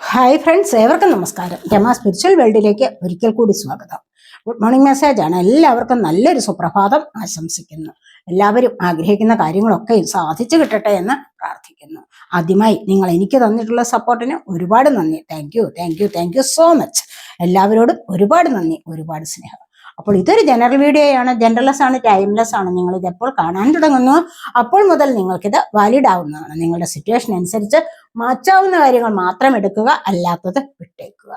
Hi friends, ഏവർക്കും നമസ്കാരം. Rama spiritual വേൾഡിലേക്ക് ഒരിക്കൽ കൂടി സ്വാഗതം. ഗുഡ് മോർണിംഗ് മെസ്സേജാണ്. എല്ലാവർക്കും നല്ലൊരു സുപ്രഭാതം ആശംസിക്കുന്നു. എല്ലാവരും ആഗ്രഹിക്കുന്ന കാര്യങ്ങളൊക്കെ സാധിച്ചു കിട്ടട്ടെ എന്ന് പ്രാർത്ഥിക്കുന്നു. ആദ്യമായി നിങ്ങൾ എനിക്ക് തന്നിട്ടുള്ള സപ്പോർട്ടിന് ഒരുപാട് നന്ദി. Thank you so much. എല്ലാവരോടും ഒരുപാട് നന്ദി, ഒരുപാട് സ്നേഹം. അപ്പോൾ ഇതൊരു ജനറൽ വീഡിയോയാണ്, ജനറൽലെസ് ആണ്, ടൈംലെസ് ആണ്. നിങ്ങൾ ഇത് എപ്പോൾ കാണാൻ തുടങ്ങുന്നു അപ്പോൾ മുതൽ നിങ്ങൾക്കിത് വാലിഡ് ആവുന്നതാണ്. നിങ്ങളുടെ സിറ്റുവേഷൻ അനുസരിച്ച് മാറ്റാവുന്ന കാര്യങ്ങൾ മാത്രം എടുക്കുക, അല്ലാത്തത് വിട്ടേക്കുക.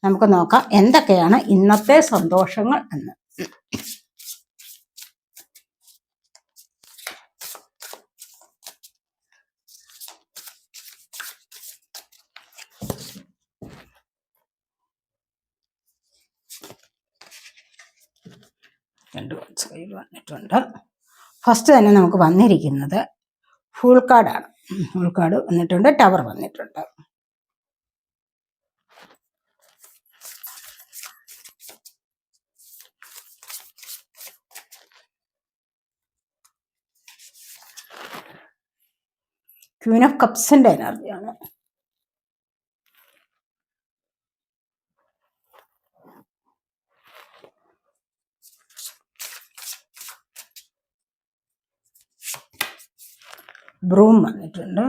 നമുക്ക് നോക്കാം എന്തൊക്കെയാണ് ഇന്നത്തെ സന്തോഷങ്ങൾ എന്ന്. രണ്ട് വേർഡ്സ് കയ്യിൽ വന്നിട്ടുണ്ട്. ഫസ്റ്റ് തന്നെ നമുക്ക് വന്നിരിക്കുന്നത് ഫുൾ കാർഡാണ്. ഫുൾ കാർഡ് വന്നിട്ടുണ്ട്, ടവർ വന്നിട്ടുണ്ട്. ക്വീൻ ഓഫ് കപ്സിന്റെ എനർജിയാണ്. ബ്രൂം വന്നിട്ടുണ്ട്.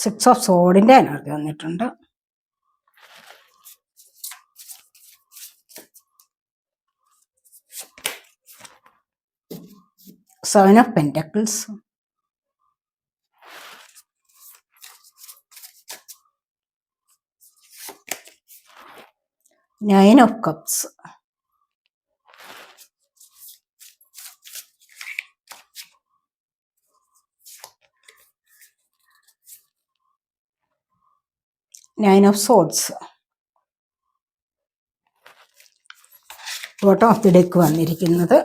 സിക്സ് ഓഫ് സോഡിന്റെ എനർജി വന്നിട്ടുണ്ട്. Seven of pentacles. Nine of cups. Nine of swords. Bottom of the deck വന്നിരിക്കുന്നത്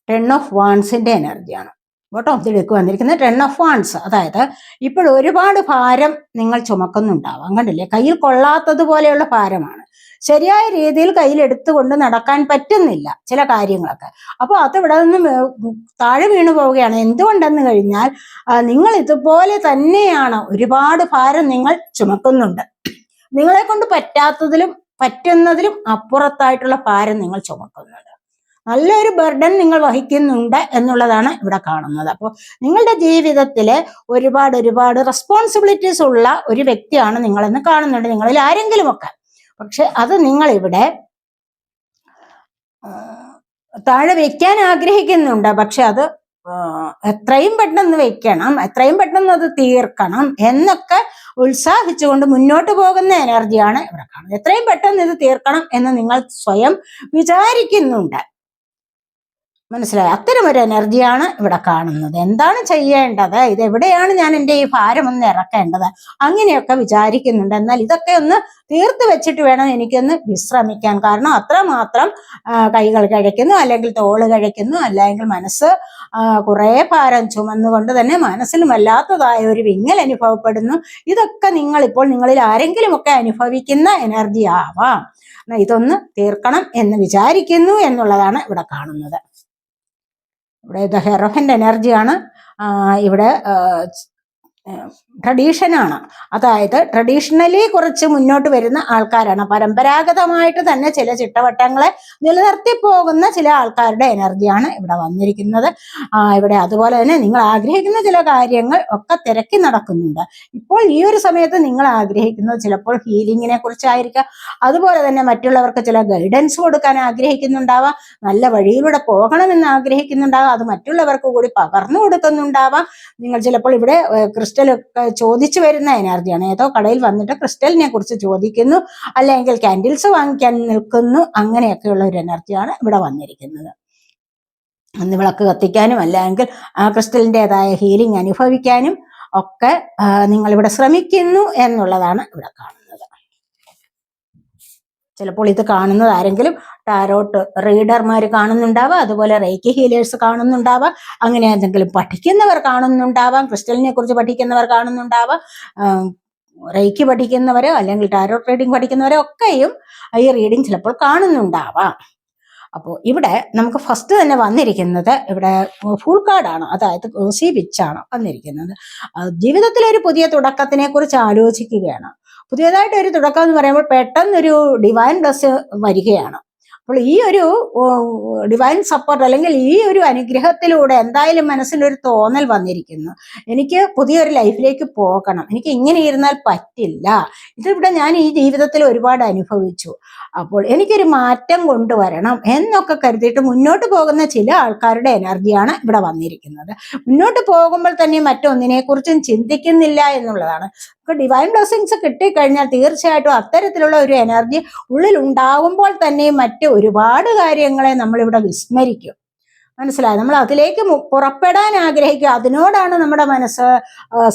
ടെൻ ഓഫ് വാൺസിന്റെ എനർജിയാണ്. ബോട്ടം ഓഫ് ദി ഡെക്ക് വന്നിരിക്കുന്നത് ടെൻ ഓഫ് വാൺസ്. അതായത് ഇപ്പോൾ ഒരുപാട് ഭാരം നിങ്ങൾ ചുമക്കുന്നുണ്ടാവാം. കണ്ടില്ലേ, കയ്യിൽ കൊള്ളാത്തതുപോലെയുള്ള ഭാരമാണ്. ശരിയായ രീതിയിൽ കയ്യിൽ എടുത്തുകൊണ്ട് നടക്കാൻ പറ്റുന്നില്ല ചില കാര്യങ്ങളൊക്കെ. അപ്പോൾ അത് ഇവിടെ നിന്ന് താഴെ വീണു പോവുകയാണ്. എന്തുകൊണ്ടെന്ന് കഴിഞ്ഞാൽ നിങ്ങൾ ഇതുപോലെ തന്നെയാണ്, ഒരുപാട് ഭാരം നിങ്ങൾ ചുമക്കുന്നുണ്ട്. നിങ്ങളെ കൊണ്ട് പറ്റുന്നതിലും അപ്പുറത്തായിട്ടുള്ള ഭാരം നിങ്ങൾ ചുമക്കുന്നുണ്ട്. നല്ലൊരു ബർഡൻ നിങ്ങൾ വഹിക്കുന്നുണ്ട് എന്നുള്ളതാണ് ഇവിടെ കാണുന്നത്. അപ്പോൾ നിങ്ങളുടെ ജീവിതത്തിലെ ഒരുപാട് റെസ്പോൺസിബിലിറ്റീസ് ഉള്ള ഒരു വ്യക്തിയാണ് നിങ്ങളെന്ന് കാണുന്നുണ്ട്, നിങ്ങളിൽ ആരെങ്കിലുമൊക്കെ. പക്ഷെ അത് നിങ്ങളിവിടെ താഴെ വെക്കാൻ ആഗ്രഹിക്കുന്നുണ്ട്. പക്ഷെ അത് എത്രയും പെട്ടെന്ന് വെക്കണം, എത്രയും പെട്ടെന്ന് അത് തീർക്കണം എന്നൊക്കെ ഉത്സാഹിച്ചുകൊണ്ട് മുന്നോട്ട് പോകുന്ന എനർജിയാണ് ഇവിടെ കാണുന്നത്. എത്രയും പെട്ടെന്ന് ഇത് തീർക്കണം എന്ന് നിങ്ങൾ സ്വയം വിചാരിക്കുന്നുണ്ട്. മനസ്സിലായി? അത്തരം ഒരു എനർജിയാണ് ഇവിടെ കാണുന്നത്. എന്താണ് ചെയ്യേണ്ടത്, ഇതെവിടെയാണ് ഞാൻ എൻ്റെ ഈ ഭാരം ഒന്ന് ഇറക്കേണ്ടത്, അങ്ങനെയൊക്കെ വിചാരിക്കുന്നുണ്ട്. എന്നാൽ ഇതൊക്കെ ഒന്ന് തീർത്ത് വെച്ചിട്ട് വേണം എനിക്കൊന്ന് വിശ്രമിക്കാൻ. കാരണം അത്രമാത്രം കൈകൾ കഴിക്കുന്നു, അല്ലെങ്കിൽ തോള് കഴിക്കുന്നു, അല്ലെങ്കിൽ മനസ്സ് കുറേ ഭാരം ചുമന്നുകൊണ്ട് തന്നെ മനസ്സിൽ വല്ലാത്തതായ ഒരു വിങ്ങൽ അനുഭവപ്പെടുന്നു. ഇതൊക്കെ നിങ്ങളിപ്പോൾ നിങ്ങളിൽ ആരെങ്കിലുമൊക്കെ അനുഭവിക്കുന്ന എനർജി ആവാം. ഇതൊന്ന് തീർക്കണം എന്ന് വിചാരിക്കുന്നു എന്നുള്ളതാണ് ഇവിടെ കാണുന്നത്. ഇവിടെ ദ ഹെറോഫിൻ്റെ എനർജിയാണ്. ഇവിടെ ട്രഡീഷനാണ്. അതായത് ട്രഡീഷണലി കുറച്ച് മുന്നോട്ട് വരുന്ന ആൾക്കാരാണ്. പരമ്പരാഗതമായിട്ട് തന്നെ ചില ചിട്ടവട്ടങ്ങളെ നിലനിർത്തി പോകുന്ന ചില ആൾക്കാരുടെ എനർജിയാണ് ഇവിടെ വന്നിരിക്കുന്നത്. ഇവിടെ അതുപോലെ തന്നെ നിങ്ങൾ ആഗ്രഹിക്കുന്ന ചില കാര്യങ്ങൾ ഒക്കെ തിരക്കി നടക്കുന്നുണ്ട്. ഇപ്പോൾ ഈ ഒരു സമയത്ത് നിങ്ങൾ ആഗ്രഹിക്കുന്നത് ചിലപ്പോൾ ഹീലിങ്ങിനെ കുറിച്ചായിരിക്കാം. അതുപോലെ തന്നെ മറ്റുള്ളവർക്ക് ചില ഗൈഡൻസ് കൊടുക്കാൻ ആഗ്രഹിക്കുന്നുണ്ടാവാം. നല്ല വഴിയിലൂടെ പോകണമെന്ന് ആഗ്രഹിക്കുന്നുണ്ടാവാം. അത് മറ്റുള്ളവർക്ക് കൂടി പകർന്നു കൊടുക്കുന്നുണ്ടാവാം. നിങ്ങൾ ചിലപ്പോൾ ഇവിടെ ക്രിസ്റ്റൽ ചോദിച്ചു വരുന്ന എനർജിയാണ്. ഏതോ കടയിൽ വന്നിട്ട് ക്രിസ്റ്റലിനെ കുറിച്ച് ചോദിക്കുന്നു, അല്ലെങ്കിൽ കാൻഡിൽസ് വാങ്ങിക്കാൻ നിൽക്കുന്നു. അങ്ങനെയൊക്കെയുള്ള ഒരു എനർജിയാണ് ഇവിടെ വന്നിരിക്കുന്നത്. അന്ന് വിളക്ക് കത്തിക്കാനും അല്ലെങ്കിൽ ആ ക്രിസ്റ്റലിൻ്റെതായ ഹീലിംഗ് അനുഭവിക്കാനും ഒക്കെ നിങ്ങളിവിടെ ശ്രമിക്കുന്നു എന്നുള്ളതാണ് ഇവിടെ കാണുന്നത്. ചിലപ്പോൾ ഇത് കാണുന്നത് ആരെങ്കിലും ടാരോട്ട് റീഡർമാർ കാണുന്നുണ്ടാവാം, അതുപോലെ റേക്കി ഹീലേഴ്സ് കാണുന്നുണ്ടാവാം, അങ്ങനെ എന്തെങ്കിലും പഠിക്കുന്നവർ കാണുന്നുണ്ടാവാം, ക്രിസ്റ്റലിനെ കുറിച്ച് പഠിക്കുന്നവർ കാണുന്നുണ്ടാവാം, റേക്കി പഠിക്കുന്നവരോ അല്ലെങ്കിൽ ടാരോട്ട് റീഡിംഗ് പഠിക്കുന്നവരോ ഒക്കെയും ഈ റീഡിംഗ് ചിലപ്പോൾ കാണുന്നുണ്ടാവാം. അപ്പോൾ ഇവിടെ നമുക്ക് ഫസ്റ്റ് തന്നെ വന്നിരിക്കുന്നത് ഇവിടെ ഫുൾ കാർഡാണ്, അതായത് സി വിച്ചാണ് വന്നിരിക്കുന്നത്. ജീവിതത്തിലെ ഒരു പുതിയ തുടക്കത്തിനെ കുറിച്ച് ആലോചിക്കുകയാണ്. പുതിയതായിട്ട് ഒരു തുടക്കം എന്ന് പറയുമ്പോൾ പെട്ടെന്നൊരു ഡിവൈൻ ബ്ലസ് വരികയാണ്. അപ്പോൾ ഈ ഒരു ഡിവൈൻ സപ്പോർട്ട് അല്ലെങ്കിൽ ഈ ഒരു അനുഗ്രഹത്തിലൂടെ എന്തായാലും മനസ്സിലൊരു തോന്നൽ വന്നിരിക്കുന്നു, എനിക്ക് പുതിയൊരു ലൈഫിലേക്ക് പോകണം, എനിക്ക് ഇങ്ങനെ ഇരുന്നാൽ പറ്റില്ല, ഇതിവിടെ ഞാൻ ഈ ജീവിതത്തിൽ ഒരുപാട് അനുഭവിച്ചു, അപ്പോൾ എനിക്കൊരു മാറ്റം കൊണ്ടുവരണം എന്നൊക്കെ കരുതിയിട്ട് മുന്നോട്ട് പോകുന്ന ചില ആൾക്കാരുടെ എനർജിയാണ് ഇവിടെ വന്നിരിക്കുന്നത്. മുന്നോട്ട് പോകുമ്പോൾ തന്നെ മറ്റൊന്നിനെ കുറിച്ചും ചിന്തിക്കുന്നില്ല എന്നുള്ളതാണ്. ഡിവൈൻ ബ്ലെസ്സിങ്സ് കിട്ടിക്കഴിഞ്ഞാൽ തീർച്ചയായിട്ടും അത്തരത്തിലുള്ള ഒരു എനർജി ഉള്ളിൽ ഉണ്ടാകുമ്പോൾ തന്നെ മറ്റ് ഒരുപാട് കാര്യങ്ങളെ നമ്മളിവിടെ വിസ്മരിക്കും. മനസ്സിലായി, നമ്മൾ അതിലേക്ക് പുറപ്പെടാൻ ആഗ്രഹിക്കുക, അതിനോടാണ് നമ്മുടെ മനസ്സ്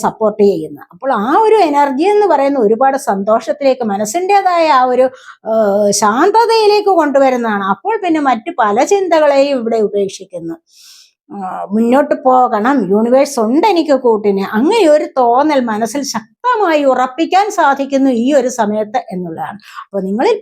സപ്പോർട്ട് ചെയ്യുന്നത്. അപ്പോൾ ആ ഒരു എനർജി എന്ന് പറയുന്ന ഒരുപാട് സന്തോഷത്തിലേക്ക്, മനസ്സിൻ്റെതായ ആ ഒരു ശാന്തതയിലേക്ക് കൊണ്ടുവരുന്നതാണ്. അപ്പോൾ പിന്നെ മറ്റു പല ചിന്തകളെയും ഇവിടെ ഉപേക്ഷിക്കുന്നു. മുന്നോട്ട് പോകണം, യൂണിവേഴ്സ് ഉണ്ട് എനിക്ക് കൂട്ടിന്, അങ്ങനെ ഒരു തോന്നൽ മനസ്സിൽ ശക്തമായി ഉറപ്പിക്കാൻ സാധിക്കുന്നു ഈ ഒരു സമയത്ത് എന്നുള്ളതാണ്. അപ്പോൾ നിങ്ങളിൽ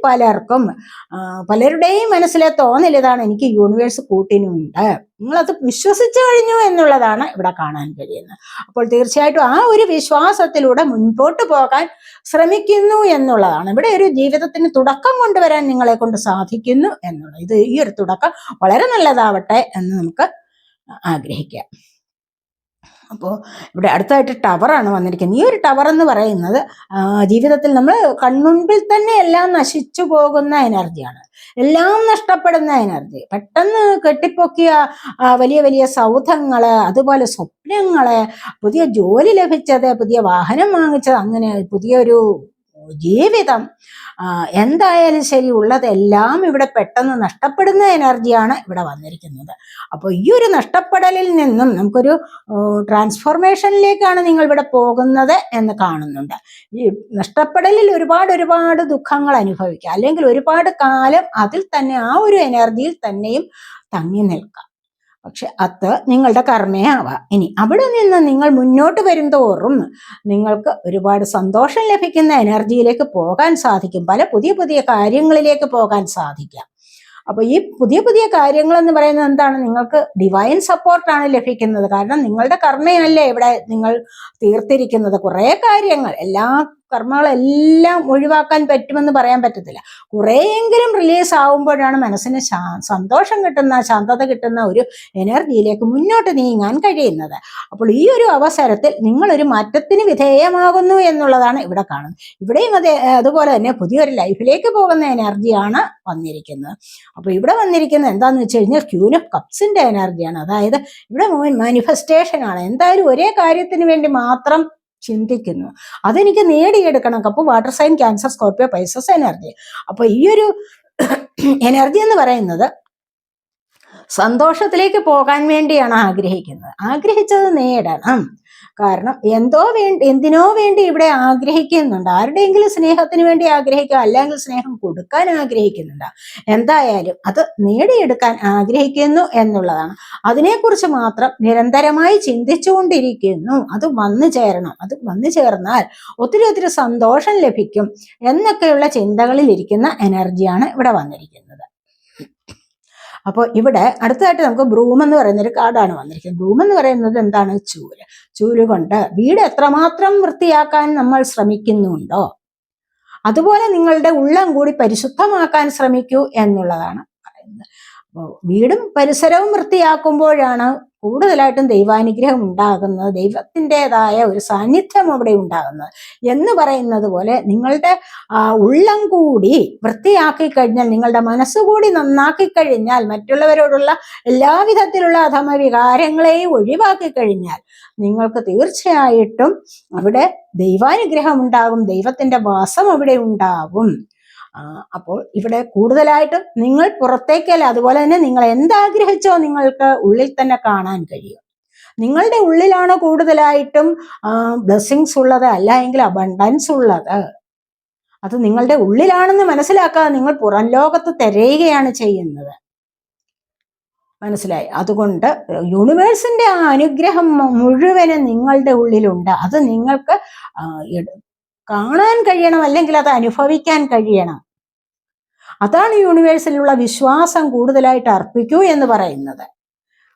പലരുടെയും മനസ്സിലെ തോന്നൽ ഇതാണ്, എനിക്ക് യൂണിവേഴ്സ് കൂട്ടിനുണ്ട്, നിങ്ങളത് വിശ്വസിച്ചു കഴിഞ്ഞു എന്നുള്ളതാണ് ഇവിടെ കാണാൻ കഴിയുന്നത്. അപ്പോൾ തീർച്ചയായിട്ടും ആ ഒരു വിശ്വാസത്തിലൂടെ മുൻപോട്ട് പോകാൻ ശ്രമിക്കുന്നു എന്നുള്ളതാണ്. ഇവിടെ ഒരു ജീവിതത്തിന് തുടക്കം കൊണ്ടുവരാൻ നിങ്ങളെ കൊണ്ട് സാധിക്കുന്നു എന്നുള്ളത്, ഈ ഒരു തുടക്കം വളരെ നല്ലതാവട്ടെ എന്ന് നമുക്ക് ആഗ്രഹിക്കാം. അപ്പോൾ ഇവിടെ അടുത്തായിട്ട് ടവറാണ് വന്നിരിക്കുന്നത്. ഈ ഒരു ടവർ എന്ന് പറയുന്നത് ജീവിതത്തിൽ നമ്മൾ കൺമുൻപിൽ തന്നെ എല്ലാം നശിച്ചു പോകുന്ന എനർജിയാണ്, എല്ലാം നഷ്ടപ്പെടുന്ന എനർജി. പെട്ടെന്ന് കെട്ടിപ്പൊക്കിയ വലിയ വലിയ സൗധങ്ങള്, അതുപോലെ സ്വപ്നങ്ങള്, പുതിയ ജോലി ലഭിച്ചത്, പുതിയ വാഹനം വാങ്ങിച്ചത്, അങ്ങനെ പുതിയൊരു ജീവിതം, എന്തായാലും ശരി ഉള്ളതെല്ലാം ഇവിടെ പെട്ടെന്ന് നഷ്ടപ്പെടുന്ന എനർജിയാണ് ഇവിടെ വന്നിരിക്കുന്നത്. അപ്പോൾ ഈ ഒരു നഷ്ടപ്പെടലിൽ നിന്നും നമുക്കൊരു ട്രാൻസ്ഫോർമേഷനിലേക്കാണ് നിങ്ങൾ ഇവിടെ പോകുന്നത് എന്ന് കാണുന്നുണ്ട്. ഈ നഷ്ടപ്പെടലിൽ ഒരുപാട് ദുഃഖങ്ങൾ അനുഭവിക്കുക, അല്ലെങ്കിൽ ഒരുപാട് കാലം അതിൽ തന്നെ ആ ഒരു എനർജിയിൽ തന്നെയും തങ്ങി നിൽക്കാം. പക്ഷെ അത് നിങ്ങളുടെ കർമ്മയാവാം. ഇനി അവിടെ നിന്ന് നിങ്ങൾ മുന്നോട്ട് വരും തോറും നിങ്ങൾക്ക് ഒരുപാട് സന്തോഷം ലഭിക്കുന്ന എനർജിയിലേക്ക് പോകാൻ സാധിക്കും, പല പുതിയ കാര്യങ്ങളിലേക്ക് പോകാൻ സാധിക്കാം. അപ്പൊ ഈ പുതിയ കാര്യങ്ങൾ എന്ന് പറയുന്നത് എന്താണ്? നിങ്ങൾക്ക് ഡിവൈൻ സപ്പോർട്ടാണ് ലഭിക്കുന്നത്. കാരണം നിങ്ങളുടെ കർമ്മയല്ലേ ഇവിടെ നിങ്ങൾ തീർത്തിരിക്കുന്നത്. കുറെ കാര്യങ്ങൾ, എല്ലാ കർമ്മങ്ങളെല്ലാം ഒഴിവാക്കാൻ പറ്റുമെന്ന് പറയാൻ പറ്റത്തില്ല. കുറേയെങ്കിലും റിലീസ് ആവുമ്പോഴാണ് മനസ്സിന് സന്തോഷം കിട്ടുന്ന, ശാന്തത കിട്ടുന്ന ഒരു എനർജിയിലേക്ക് മുന്നോട്ട് നീങ്ങാൻ കഴിയുന്നത്. അപ്പോൾ ഈ ഒരു അവസരത്തിൽ നിങ്ങളൊരു മാറ്റത്തിന് വിധേയമാകുന്നു എന്നുള്ളതാണ് ഇവിടെ കാണുന്നത്. ഇവിടെയും അതുപോലെ തന്നെ പുതിയൊരു ലൈഫിലേക്ക് പോകുന്ന എനർജിയാണ് വന്നിരിക്കുന്നത്. അപ്പൊ ഇവിടെ വന്നിരിക്കുന്നത് എന്താന്ന് വെച്ച് കഴിഞ്ഞാൽ ക്യൂൻ ഓഫ് കപ്സിന്റെ എനർജിയാണ്. അതായത് ഇവിടെ മാനിഫെസ്റ്റേഷൻ ആണ്. എന്തായാലും ഒരേ കാര്യത്തിന് വേണ്ടി മാത്രം ചിന്തിക്കുന്നു, അതെനിക്ക് നേടിയെടുക്കണം. Cup water sign, Cancer, Scorpio, Pisces energy. അപ്പൊ ഈ ഒരു എനർജി എന്ന് പറയുന്നത് സന്തോഷത്തിലേക്ക് പോകാൻ വേണ്ടിയാണ് ആഗ്രഹിക്കുന്നത്. ആഗ്രഹിച്ചത് നേടണം. കാരണം എന്തിനോ വേണ്ടി ഇവിടെ ആഗ്രഹിക്കുന്നുണ്ട്. ആരുടെയെങ്കിലും സ്നേഹത്തിന് വേണ്ടി ആഗ്രഹിക്കുക, അല്ലെങ്കിൽ സ്നേഹം കൊടുക്കാൻ ആഗ്രഹിക്കുന്നുണ്ട്. എന്തായാലും അത് നേടിയെടുക്കാൻ ആഗ്രഹിക്കുന്നു എന്നുള്ളതാണ്. അതിനെക്കുറിച്ച് മാത്രം നിരന്തരമായി ചിന്തിച്ചുകൊണ്ടിരിക്കുന്നു. അത് വന്നു ചേരണം. അത് വന്നു ചേർന്നാൽ ഒത്തിരി സന്തോഷം ലഭിക്കും എന്നൊക്കെയുള്ള ചിന്തകളിൽ ഇരിക്കുന്ന എനർജിയാണ് ഇവിടെ വന്നിരിക്കുന്നത്. അപ്പോൾ ഇവിടെ അടുത്തതായിട്ട് നമുക്ക് ബ്രൂം എന്ന് പറയുന്ന ഒരു കാർഡാണ് വന്നിരിക്കുന്നത്. ബ്രൂം എന്ന് പറയുന്നത് എന്താണ്? ചൂല് കൊണ്ട് വീട് എത്രമാത്രം വൃത്തിയാക്കാൻ നമ്മൾ ശ്രമിക്കുന്നുണ്ടോ അതുപോലെ നിങ്ങളുടെ ഉള്ളം കൂടി പരിശുദ്ധമാക്കാൻ ശ്രമിക്കൂ എന്നുള്ളതാണ് പറയുന്നത്. അപ്പോൾ വീടും പരിസരവും വൃത്തിയാക്കുമ്പോഴാണ് കൂടുതലായിട്ടും ദൈവാനുഗ്രഹം ഉണ്ടാകുന്നത്, ദൈവത്തിൻ്റെതായ ഒരു സാന്നിധ്യം അവിടെ ഉണ്ടാകുന്നത് എന്ന് പറയുന്നത് പോലെ നിങ്ങളുടെ ഉള്ളം കൂടി വൃത്തിയാക്കി കഴിഞ്ഞാൽ, നിങ്ങളുടെ മനസ്സുകൂടി നന്നാക്കി കഴിഞ്ഞാൽ, മറ്റുള്ളവരോടുള്ള എല്ലാവിധത്തിലുള്ള അധമ വികാരങ്ങളെയും ഒഴിവാക്കി കഴിഞ്ഞാൽ നിങ്ങൾക്ക് തീർച്ചയായിട്ടും അവിടെ ദൈവാനുഗ്രഹം ഉണ്ടാകും, ദൈവത്തിന്റെ വാസം അവിടെ ഉണ്ടാകും. അപ്പോൾ ഇവിടെ കൂടുതലായിട്ടും നിങ്ങൾ പുറത്തേക്കല്ല, അതുപോലെ തന്നെ നിങ്ങൾ എന്താഗ്രഹിച്ചോ നിങ്ങൾക്ക് ഉള്ളിൽ തന്നെ കാണാൻ കഴിയും. നിങ്ങളുടെ ഉള്ളിലാണ് കൂടുതലായിട്ടും ബ്ലെസ്സിങ്സ് ഉള്ളത്, അല്ല എങ്കിൽ അബണ്ടൻസ് ഉള്ളത്. അത് നിങ്ങളുടെ ഉള്ളിലാണെന്ന് മനസ്സിലാക്കാതെ നിങ്ങൾ പുറം ലോകത്ത് തിരയുകയാണ് ചെയ്യുന്നത്. മനസ്സിലായി? അതുകൊണ്ട് യൂണിവേഴ്സിന്റെ ആ അനുഗ്രഹം മുഴുവനും നിങ്ങളുടെ ഉള്ളിലുണ്ട്. അത് നിങ്ങൾക്ക് കാണാൻ കഴിയണം, അല്ലെങ്കിൽ അത് അനുഭവിക്കാൻ കഴിയണം. അതാണ് യൂണിവേഴ്സിലുള്ള വിശ്വാസം കൂടുതലായിട്ട് അർപ്പിക്കൂ എന്ന് പറയുന്നത്.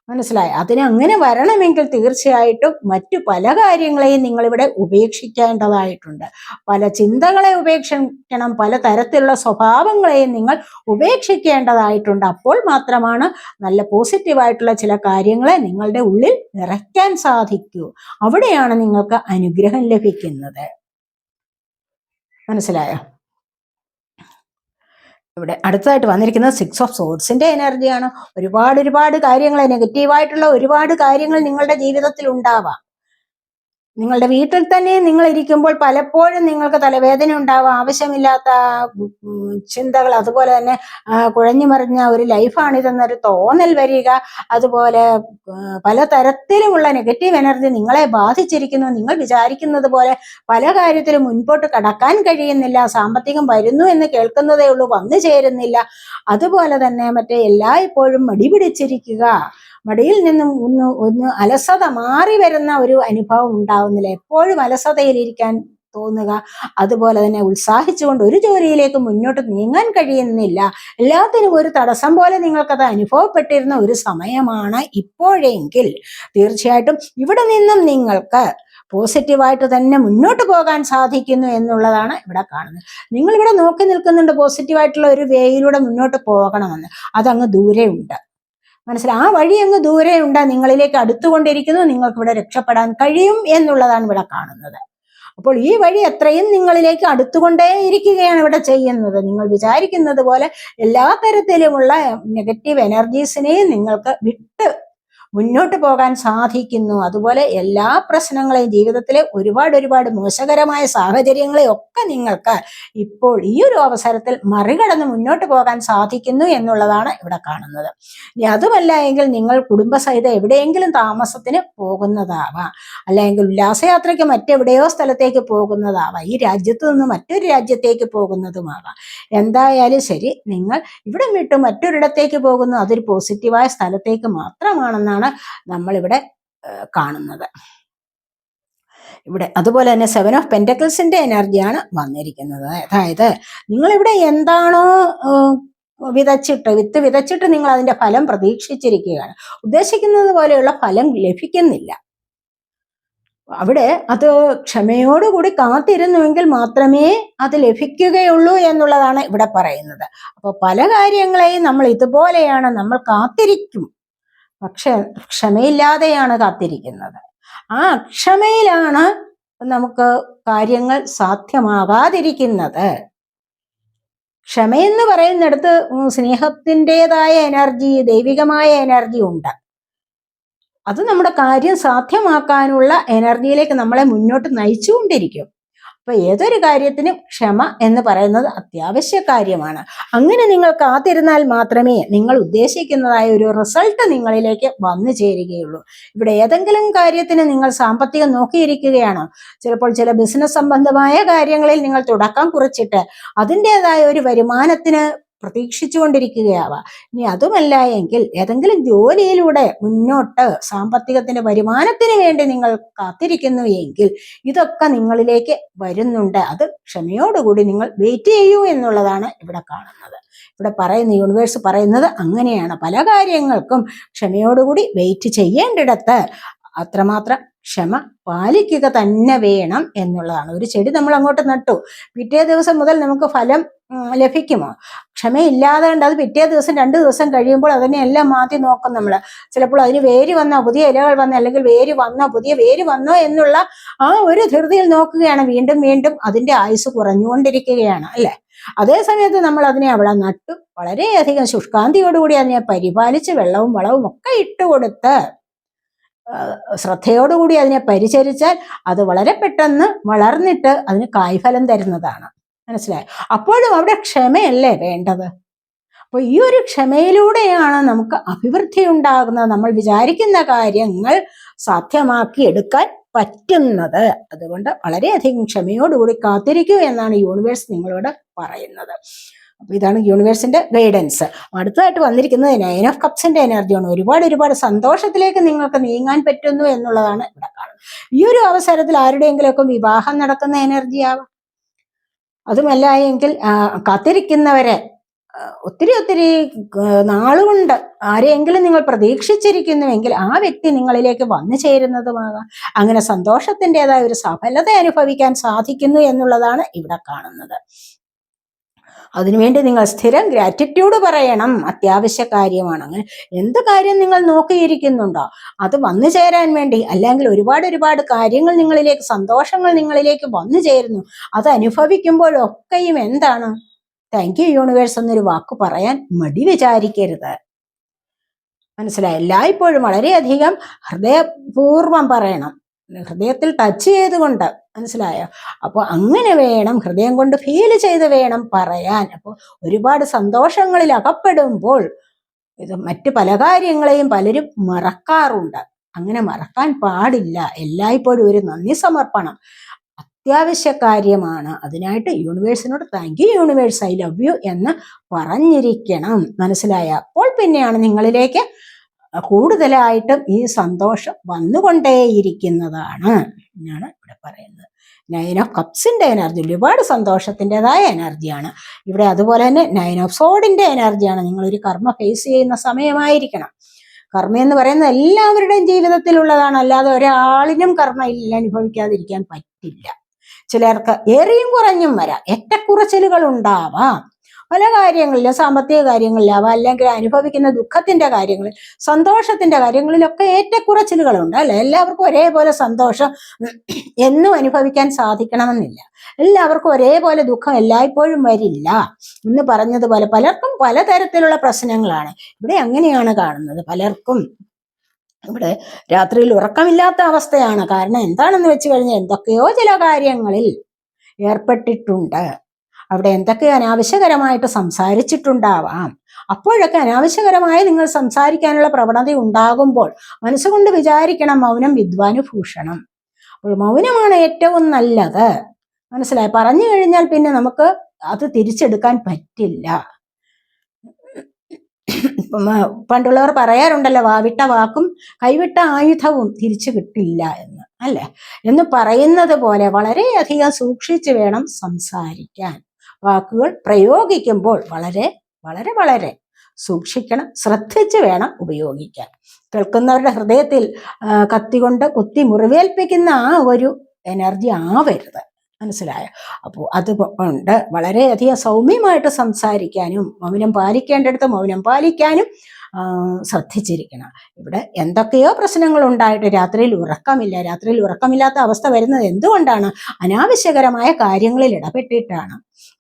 മനസ്സിലായി? അതിന് അങ്ങനെ വരണമെങ്കിൽ തീർച്ചയായിട്ടും മറ്റു പല കാര്യങ്ങളെയും നിങ്ങളിവിടെ ഉപേക്ഷിക്കേണ്ടതായിട്ടുണ്ട്. പല ചിന്തകളെ ഉപേക്ഷിക്കണം, പല തരത്തിലുള്ള സ്വഭാവങ്ങളെയും നിങ്ങൾ ഉപേക്ഷിക്കേണ്ടതായിട്ടുണ്ട്. അപ്പോൾ മാത്രമാണ് നല്ല പോസിറ്റീവായിട്ടുള്ള ചില കാര്യങ്ങളെ നിങ്ങളുടെ ഉള്ളിൽ നിറയ്ക്കാൻ സാധിക്കൂ. അവിടെയാണ് നിങ്ങൾക്ക് അനുഗ്രഹം ലഭിക്കുന്നത്. മനസ്സിലായോ? ഇവിടെ അടുത്തതായിട്ട് വന്നിരിക്കുന്നത് 6 ഓഫ് സോർഡ്സിന്റെ എനർജിയാണ്. ഒരുപാട് കാര്യങ്ങൾ, നെഗറ്റീവായിട്ടുള്ള ഒരുപാട് കാര്യങ്ങൾ നിങ്ങളുടെ ജീവിതത്തിൽ ഉണ്ടാവാം. നിങ്ങളുടെ വീട്ടിൽ തന്നെ നിങ്ങൾ ഇരിക്കുമ്പോൾ പലപ്പോഴും നിങ്ങൾക്ക് തലവേദന ഉണ്ടാവാം, ആവശ്യമില്ലാത്ത ചിന്തകൾ, അതുപോലെ തന്നെ കുഴഞ്ഞു മറിഞ്ഞ ഒരു ലൈഫാണിതെന്നൊരു തോന്നൽ വരിക, അതുപോലെ പലതരത്തിലുമുള്ള നെഗറ്റീവ് എനർജി നിങ്ങളെ ബാധിച്ചിരിക്കുന്നു. നിങ്ങൾ വിചാരിക്കുന്നത് പോലെ പല കാര്യത്തിലും മുൻപോട്ട് കടക്കാൻ കഴിയുന്നില്ല. സാമ്പത്തികം വരുന്നു എന്ന് കേൾക്കുന്നതേ ഉള്ളൂ, വന്നു ചേരുന്നില്ല. അതുപോലെ തന്നെ എല്ലായ്പ്പോഴും മടി പിടിച്ചിരിക്കുക, മടിയിൽ നിന്നും ഒന്ന് അലസത മാറി വരുന്ന ഒരു അനുഭവം ഉണ്ടാവുന്നില്ല, എപ്പോഴും അലസതയിലിരിക്കാൻ തോന്നുക. അതുപോലെ തന്നെ ഉത്സാഹിച്ചുകൊണ്ട് ഒരു ജോലിയിലേക്ക് മുന്നോട്ട് നീങ്ങാൻ കഴിയുന്നില്ല. എല്ലാത്തിനും ഒരു തടസ്സം പോലെ നിങ്ങൾക്കത് അനുഭവപ്പെട്ടിരുന്ന ഒരു സമയമാണ് ഇപ്പോഴെങ്കിൽ തീർച്ചയായിട്ടും ഇവിടെ നിന്നും നിങ്ങൾക്ക് പോസിറ്റീവായിട്ട് തന്നെ മുന്നോട്ട് പോകാൻ സാധിക്കുന്നു എന്നുള്ളതാണ് ഇവിടെ കാണുന്നത്. നിങ്ങളിവിടെ നോക്കി നിൽക്കുന്നുണ്ട് പോസിറ്റീവായിട്ടുള്ള ഒരു വേയിലൂടെ മുന്നോട്ട് പോകണമെന്ന്. അതങ്ങ് ദൂരെ ഉണ്ട്. മനസ്സിലായി? ആ വഴി അങ്ങ് ദൂരെ ഉണ്ട്, നിങ്ങളിലേക്ക് അടുത്തുകൊണ്ടിരിക്കുന്നു. നിങ്ങൾക്ക് ഇവിടെ രക്ഷപ്പെടാൻ കഴിയും എന്നുള്ളതാണ് ഇവിടെ കാണുന്നത്. അപ്പോൾ ഈ വഴി എത്രയും നിങ്ങളിലേക്ക് അടുത്തുകൊണ്ടേ ഇരിക്കുകയാണ് ഇവിടെ ചെയ്യുന്നത്. നിങ്ങൾ വിചാരിക്കുന്നത് പോലെ എല്ലാ തരത്തിലുമുള്ള നെഗറ്റീവ് എനർജീസിനെയും നിങ്ങൾക്ക് വിട്ട് മുന്നോട്ട് പോകാൻ സാധിക്കുന്നു. അതുപോലെ എല്ലാ പ്രശ്നങ്ങളെയും, ജീവിതത്തിലെ ഒരുപാട് മോശകരമായ സാഹചര്യങ്ങളെ ഒക്കെ നിങ്ങൾക്ക് ഇപ്പോൾ ഈ ഒരു അവസരത്തിൽ മറികടന്ന് മുന്നോട്ട് പോകാൻ സാധിക്കുന്നു എന്നുള്ളതാണ് ഇവിടെ കാണുന്നത്. ഇനി അതുമല്ല എങ്കിൽ നിങ്ങൾ കുടുംബസഹിതം എവിടെയെങ്കിലും താമസത്തിന് പോകുന്നതാവാം, അല്ലെങ്കിൽ ഉല്ലാസയാത്രയ്ക്ക് മറ്റെവിടെയോ സ്ഥലത്തേക്ക് പോകുന്നതാവാം, ഈ രാജ്യത്ത് നിന്ന് മറ്റൊരു രാജ്യത്തേക്ക് പോകുന്നതുമാവാം. എന്തായാലും ശരി, നിങ്ങൾ ഇവിടെ വിട്ട് മറ്റൊരിടത്തേക്ക് പോകുന്നു, അതൊരു പോസിറ്റീവായ സ്ഥലത്തേക്ക് മാത്രമാണെന്നാണ് നമ്മളിവിടെ കാണുന്നത്. ഇവിടെ അതുപോലെ തന്നെ 7 ഓഫ് പെന്റക്കിൾസിന്റെ എനർജിയാണ് വന്നിരിക്കുന്നത്. അതായത് നിങ്ങളിവിടെ എന്താണോ വിത്ത് വിതച്ചിട്ട് നിങ്ങൾ അതിന്റെ ഫലം പ്രതീക്ഷിച്ചിരിക്കുകയാണ്, ഉദ്ദേശിക്കുന്നത് പോലെയുള്ള ഫലം ലഭിക്കുന്നില്ല. അവിടെ അത് ക്ഷമയോടുകൂടി കാത്തിരുന്നുവെങ്കിൽ മാത്രമേ അത് ലഭിക്കുകയുള്ളൂ എന്നുള്ളതാണ് ഇവിടെ പറയുന്നത്. അപ്പോൾ പല കാര്യങ്ങളെയും നമ്മൾ ഇതുപോലെയാണ്, നമ്മൾ കാത്തിരിക്കും, പക്ഷെ ക്ഷമയില്ലാതെയാണ് കാത്തിരിക്കുന്നത്. ആ അക്ഷമയിലാണ് നമുക്ക് കാര്യങ്ങൾ സാധ്യമാകാതിരിക്കുന്നത്. ക്ഷമയെന്ന് പറയുന്നിടത്ത് സ്നേഹത്തിൻ്റെതായ എനർജി, ദൈവികമായ എനർജി ഉണ്ട്. അത് നമ്മുടെ കാര്യം സാധ്യമാക്കാനുള്ള എനർജിയിലേക്ക് നമ്മളെ മുന്നോട്ട് നയിച്ചുകൊണ്ടിരിക്കും. അപ്പൊ ഏതൊരു കാര്യത്തിനും ക്ഷമ എന്ന് പറയുന്നത് അത്യാവശ്യ കാര്യമാണ്. അങ്ങനെ നിങ്ങൾ കാത്തിരുന്നാൽ മാത്രമേ നിങ്ങൾ ഉദ്ദേശിക്കുന്നതായ ഒരു റിസൾട്ട് നിങ്ങളിലേക്ക് വന്നു ചേരുകയുള്ളൂ. ഇവിടെ ഏതെങ്കിലും കാര്യത്തിന് നിങ്ങൾ സാമ്പത്തികം നോക്കിയിരിക്കുകയാണോ? ചിലപ്പോൾ ചില ബിസിനസ് സംബന്ധമായ കാര്യങ്ങളിൽ നിങ്ങൾ തുടക്കം കുറിച്ചിട്ട് അതിൻ്റെതായ ഒരു വരുമാനത്തിന് പ്രതീക്ഷിച്ചുകൊണ്ടിരിക്കുകയാവാം. ഇനി അതുമല്ല എങ്കിൽ ഏതെങ്കിലും ജോലിയിലൂടെ മുന്നോട്ട് സാമ്പത്തികത്തിന്റെ വരുമാനത്തിന് വേണ്ടി നിങ്ങൾ കാത്തിരിക്കുന്നു എങ്കിൽ ഇതൊക്കെ നിങ്ങളിലേക്ക് വരുന്നുണ്ട്. അത് ക്ഷമയോടുകൂടി നിങ്ങൾ വെയിറ്റ് ചെയ്യൂ എന്നുള്ളതാണ് ഇവിടെ കാണുന്നത്. ഇവിടെ പറയുന്ന യൂണിവേഴ്സ് പറയുന്നത് അങ്ങനെയാണ്. പല കാര്യങ്ങൾക്കും ക്ഷമയോടുകൂടി വെയിറ്റ് ചെയ്യേണ്ടിടത്ത് അത്രമാത്രം ക്ഷമ പാലിക്കുക തന്നെ വേണം എന്നുള്ളതാണ്. ഒരു ചെടി നമ്മൾ അങ്ങോട്ട് നട്ടു, പിറ്റേ ദിവസം മുതൽ നമുക്ക് ഫലം ലഭിക്കുമോ? ക്ഷമയില്ലാതെ കൊണ്ട് അത് പിറ്റേ ദിവസം 2 ദിവസം കഴിയുമ്പോൾ അതിനെ എല്ലാം മാറ്റി നോക്കും നമ്മൾ. ചിലപ്പോൾ അതിന് വേര് വന്നോ, പുതിയ ഇലകൾ വന്നോ, അല്ലെങ്കിൽ പുതിയ വേര് വന്നോ എന്നുള്ള ആ ഒരു ധൃതിയിൽ നോക്കുകയാണ്. വീണ്ടും വീണ്ടും അതിന്റെ ആയുസ് കുറഞ്ഞുകൊണ്ടിരിക്കുകയാണ്, അല്ലെ? അതേ സമയത്ത് നമ്മൾ അതിനെ അവിടെ നട്ടു, വളരെയധികം ശുഷ്കാന്തിയോടുകൂടി അതിനെ പരിപാലിച്ച് വെള്ളവും വളവും ഒക്കെ ഇട്ടുകൊടുത്ത് ശ്രദ്ധയോടുകൂടി അതിനെ പരിചരിച്ചാൽ അത് വളരെ പെട്ടെന്ന് വളർന്നിട്ട് അതിന് കായ്ഫലം തരുന്നതാണ്. മനസ്സിലായി? അപ്പോഴും അവിടെ ക്ഷമയല്ലേ വേണ്ടത്? അപ്പോൾ ഈ ഒരു ക്ഷമയിലൂടെയാണ് നമുക്ക് അഭിവൃദ്ധി ഉണ്ടാകുന്നത്, നമ്മൾ വിചാരിക്കുന്ന കാര്യങ്ങൾ സാധ്യമാക്കി എടുക്കാൻ പറ്റുന്നത്. അതുകൊണ്ട് വളരെയധികം ക്ഷമയോടുകൂടി കാത്തിരിക്കൂ എന്നാണ് യൂണിവേഴ്സ് നിങ്ങളോട് പറയുന്നത്. അപ്പൊ ഇതാണ് യൂണിവേഴ്സിന്റെ ഗൈഡൻസ്. അടുത്തതായിട്ട് വന്നിരിക്കുന്നത് 9 ഓഫ് കപ്സിന്റെ എനർജിയാണ്. ഒരുപാട് സന്തോഷത്തിലേക്ക് നിങ്ങൾക്ക് നീങ്ങാൻ പറ്റുന്നു എന്നുള്ളതാണ് ഇവിടെ കാണുന്നത്. ഈ ഒരു അവസരത്തിൽ ആരുടെയെങ്കിലുമൊക്കെ വിവാഹം നടക്കുന്ന എനർജി ആവാം. അതുമല്ല എങ്കിൽ കാത്തിരിക്കുന്നവരെ ഒത്തിരി നാളുകൊണ്ട് ആരെയെങ്കിലും നിങ്ങൾ പ്രതീക്ഷിച്ചിരിക്കുന്നുവെങ്കിൽ ആ വ്യക്തി നിങ്ങളിലേക്ക് വന്നു ചേരുന്നതുമാകാം. അങ്ങനെ സന്തോഷത്തിൻ്റെതായ ഒരു സഫലത അനുഭവിക്കാൻ സാധിക്കുന്നു എന്നുള്ളതാണ് ഇവിടെ കാണുന്നത്. അതിനുവേണ്ടി നിങ്ങൾ സ്ഥിരം ഗ്രാറ്റിറ്റ്യൂഡ് പറയണം, അത്യാവശ്യ കാര്യമാണ്. അങ്ങനെ എന്ത് കാര്യം നിങ്ങൾ നോക്കിയിരിക്കുന്നുണ്ടോ അത് വന്നു ചേരാൻ വേണ്ടി, അല്ലെങ്കിൽ ഒരുപാട് കാര്യങ്ങൾ നിങ്ങളിലേക്ക്, സന്തോഷങ്ങൾ നിങ്ങളിലേക്ക് വന്നു ചേരുന്നു, അത് അനുഭവിക്കുമ്പോഴൊക്കെയും എന്താണ്, താങ്ക് യു യൂണിവേഴ്സ് എന്നൊരു വാക്ക് പറയാൻ മടി വിചാരിക്കരുത്. മനസ്സിലായി? എല്ലായ്പ്പോഴും വളരെയധികം ഹൃദയപൂർവം പറയണം, ഹൃദയത്തിൽ ടച്ച് ചെയ്തുകൊണ്ട്. മനസ്സിലായോ? അപ്പോൾ അങ്ങനെ വേണം, ഹൃദയം കൊണ്ട് ഫീൽ ചെയ്ത് വേണം പറയാൻ. അപ്പോൾ ഒരുപാട് സന്തോഷങ്ങളിൽ അകപ്പെടുമ്പോൾ ഇത് മറ്റു പല കാര്യങ്ങളെയും പലരും മറക്കാറുണ്ട്. അങ്ങനെ മറക്കാൻ പാടില്ല. എല്ലായ്പ്പോഴും ഒരു നന്ദി സമർപ്പണം അത്യാവശ്യ കാര്യമാണ്. അതിനായിട്ട് യൂണിവേഴ്സിനോട് thank you universe, I love you എന്ന് പറഞ്ഞിരിക്കണം. മനസ്സിലായ? അപ്പോൾ പിന്നെയാണ് നിങ്ങളിലേക്ക് കൂടുതലായിട്ടും ഈ സന്തോഷം വന്നുകൊണ്ടേയിരിക്കുന്നതാണ് എന്നാണ് ഇവിടെ പറയുന്നത്. 9 ഓഫ് കപ്സിന്റെ എനർജി ഒരുപാട് സന്തോഷത്തിൻ്റെതായ എനർജിയാണ് ഇവിടെ. അതുപോലെ തന്നെ 9 ഓഫ് സോഡിന്റെ എനർജിയാണ്. നിങ്ങളൊരു കർമ്മ ഫേസ് ചെയ്യുന്ന സമയമായിരിക്കണം. കർമ്മ എന്ന് പറയുന്നത് എല്ലാവരുടെയും ജീവിതത്തിലുള്ളതാണ്, അല്ലാതെ ഒരാളിനും കർമ്മ അനുഭവിക്കാതിരിക്കാൻ പറ്റില്ല. ചിലർക്ക് ഏറിയും കുറഞ്ഞും വരാം, ഏറ്റക്കുറച്ചിലുകൾ ഉണ്ടാവാം പല കാര്യങ്ങളിലും, സാമ്പത്തിക കാര്യങ്ങളിലാവാം, അല്ലെങ്കിൽ അനുഭവിക്കുന്ന ദുഃഖത്തിന്റെ കാര്യങ്ങളിൽ, സന്തോഷത്തിന്റെ കാര്യങ്ങളിലൊക്കെ ഏറ്റക്കുറച്ചിലുകളുണ്ട് അല്ലെ. എല്ലാവർക്കും ഒരേപോലെ സന്തോഷം എന്നും അനുഭവിക്കാൻ സാധിക്കണമെന്നില്ല. എല്ലാവർക്കും ഒരേപോലെ ദുഃഖം എല്ലായ്പ്പോഴും വരില്ല എന്ന് പറഞ്ഞതുപോലെ പലർക്കും പലതരത്തിലുള്ള പ്രശ്നങ്ങളാണ്. ഇവിടെ അങ്ങനെയാണ് കാണുന്നത്. പലർക്കും ഇവിടെ രാത്രിയിൽ ഉറക്കമില്ലാത്ത അവസ്ഥയാണ്. കാരണം എന്താണെന്ന് വെച്ച് കഴിഞ്ഞാൽ എന്തൊക്കെയോ ചില കാര്യങ്ങളിൽ ഏർപ്പെട്ടിട്ടുണ്ട്. അവിടെ എന്തൊക്കെ അനാവശ്യകരമായിട്ട് സംസാരിച്ചിട്ടുണ്ടാവാം. അപ്പോഴൊക്കെ അനാവശ്യകരമായി നിങ്ങൾ സംസാരിക്കാനുള്ള പ്രവണത ഉണ്ടാകുമ്പോൾ മനസ്സുകൊണ്ട് വിചാരിക്കണം, മൗനം വിദ്വാന് ഭൂഷണം. അപ്പോൾ മൗനമാണ് ഏറ്റവും നല്ലത്. മനസ്സിലായി? പറഞ്ഞു കഴിഞ്ഞാൽ പിന്നെ നമുക്ക് അത് തിരിച്ചെടുക്കാൻ പറ്റില്ല. പണ്ടുള്ളവർ പറയാറുണ്ടല്ലോ, വാവിട്ട വാക്കും കൈവിട്ട ആയുധവും തിരിച്ചു കിട്ടില്ല എന്ന്, അല്ലേ? എന്ന് പറയുന്നത് പോലെ വളരെയധികം സൂക്ഷിച്ചു വേണം സംസാരിക്കാൻ. വാക്കുകൾ പ്രയോഗിക്കുമ്പോൾ വളരെ സൂക്ഷിക്കണം, ശ്രദ്ധിച്ച് വേണം ഉപയോഗിക്കാൻ. കേൾക്കുന്നവരുടെ ഹൃദയത്തിൽ കത്തികൊണ്ട് കുത്തി മുറിവേൽപ്പിക്കുന്ന ആ ഒരു എനർജി ആവരുത്. മനസ്സിലായോ? അപ്പോൾ അതുകൊണ്ട് വളരെയധികം സൗമ്യമായിട്ട് സംസാരിക്കാനും മൗനം പാലിക്കേണ്ടടുത്ത് മൗനം പാലിക്കാനും ശ്രദ്ധിച്ചിരിക്കണം. ഇവിടെ എന്തൊക്കെയോ പ്രശ്നങ്ങൾ ഉണ്ടായിട്ട് രാത്രിയിൽ ഉറക്കമില്ല. രാത്രിയിൽ ഉറക്കമില്ലാത്ത അവസ്ഥ വരുന്നത് എന്തുകൊണ്ടാണ്? അനാവശ്യകരമായ കാര്യങ്ങളിൽ ഇടപെട്ടിട്ടാണ്.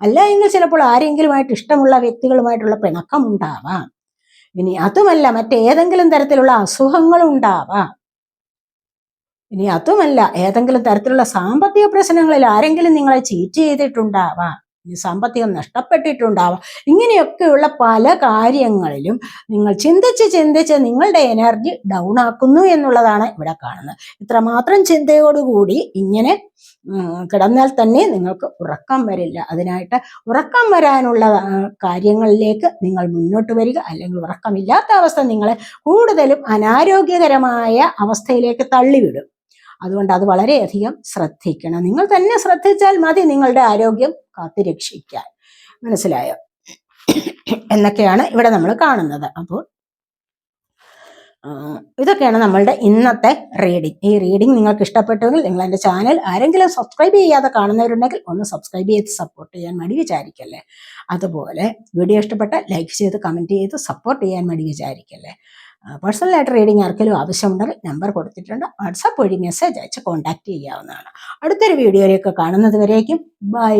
അല്ല എങ്കിൽ ചിലപ്പോൾ ആരെങ്കിലുമായിട്ട് ഇഷ്ടമുള്ള വ്യക്തികളുമായിട്ടുള്ള പിണക്കം ഉണ്ടാവാം. ഇനി അതുമല്ല മറ്റേതെങ്കിലും തരത്തിലുള്ള അസുഖങ്ങൾ ഉണ്ടാവാം. ഇനി അതുമല്ല ഏതെങ്കിലും തരത്തിലുള്ള സാമ്പത്തിക പ്രശ്നങ്ങളിൽ ആരെങ്കിലും നിങ്ങളെ ചീറ്റ് ചെയ്തിട്ടുണ്ടാവാം. ഇനി സാമ്പത്തികം നഷ്ടപ്പെട്ടിട്ടുണ്ടാവാം. ഇങ്ങനെയൊക്കെയുള്ള പല കാര്യങ്ങളിലും നിങ്ങൾ ചിന്തിച്ച് നിങ്ങളുടെ എനർജി ഡൗൺ ആക്കുന്നു എന്നുള്ളതാണ് ഇവിടെ കാണുന്നത്. ഇത്രമാത്രം ചിന്തയോടുകൂടി ഇങ്ങനെ കിടന്നാൽ തന്നെ നിങ്ങൾക്ക് ഉറക്കം വരില്ല. അതിനായിട്ട് ഉറക്കം വരാനുള്ള കാര്യങ്ങളിലേക്ക് നിങ്ങൾ മുന്നോട്ട് വരിക. അല്ലെങ്കിൽ ഉറക്കമില്ലാത്ത അവസ്ഥ നിങ്ങളെ കൂടുതലും അനാരോഗ്യകരമായ അവസ്ഥയിലേക്ക് തള്ളിവിടും. അതുകൊണ്ട് അത് വളരെയധികം ശ്രദ്ധിക്കണം. നിങ്ങൾ തന്നെ ശ്രദ്ധിച്ചാൽ മതി നിങ്ങളുടെ ആരോഗ്യം കാത്തുരക്ഷിക്കാൻ. മനസ്സിലായോ? എന്നൊക്കെയാണ് ഇവിടെ നമ്മൾ കാണുന്നത്. അപ്പോൾ ഇതൊക്കെയാണ് നമ്മളുടെ ഇന്നത്തെ റീഡിംഗ്. ഈ റീഡിംഗ് നിങ്ങൾക്ക് ഇഷ്ടപ്പെട്ടുവെങ്കിൽ നിങ്ങൾ എൻ്റെ ചാനൽ ആരെങ്കിലും സബ്സ്ക്രൈബ് ചെയ്യാതെ കാണുന്നവരുണ്ടെങ്കിൽ ഒന്ന് സബ്സ്ക്രൈബ് ചെയ്ത് സപ്പോർട്ട് ചെയ്യാൻ മടി വിചാരിക്കല്ലേ. അതുപോലെ വീഡിയോ ഇഷ്ടപ്പെട്ട ലൈക്ക് ചെയ്ത് കമൻറ്റ് ചെയ്ത് സപ്പോർട്ട് ചെയ്യാൻ മടി വിചാരിക്കല്ലേ. പേഴ്സണലായിട്ട് റീഡിംഗ് ആർക്കെങ്കിലും ആവശ്യമുണ്ടെങ്കിൽ നമ്പർ കൊടുത്തിട്ടുണ്ട്, വാട്സാപ്പ് വഴി മെസ്സേജ് അയച്ച് കോൺടാക്ട് ചെയ്യാവുന്നതാണ്. അടുത്തൊരു വീഡിയോയിലേക്ക് കാണുന്നത് വരേക്കും ബൈ.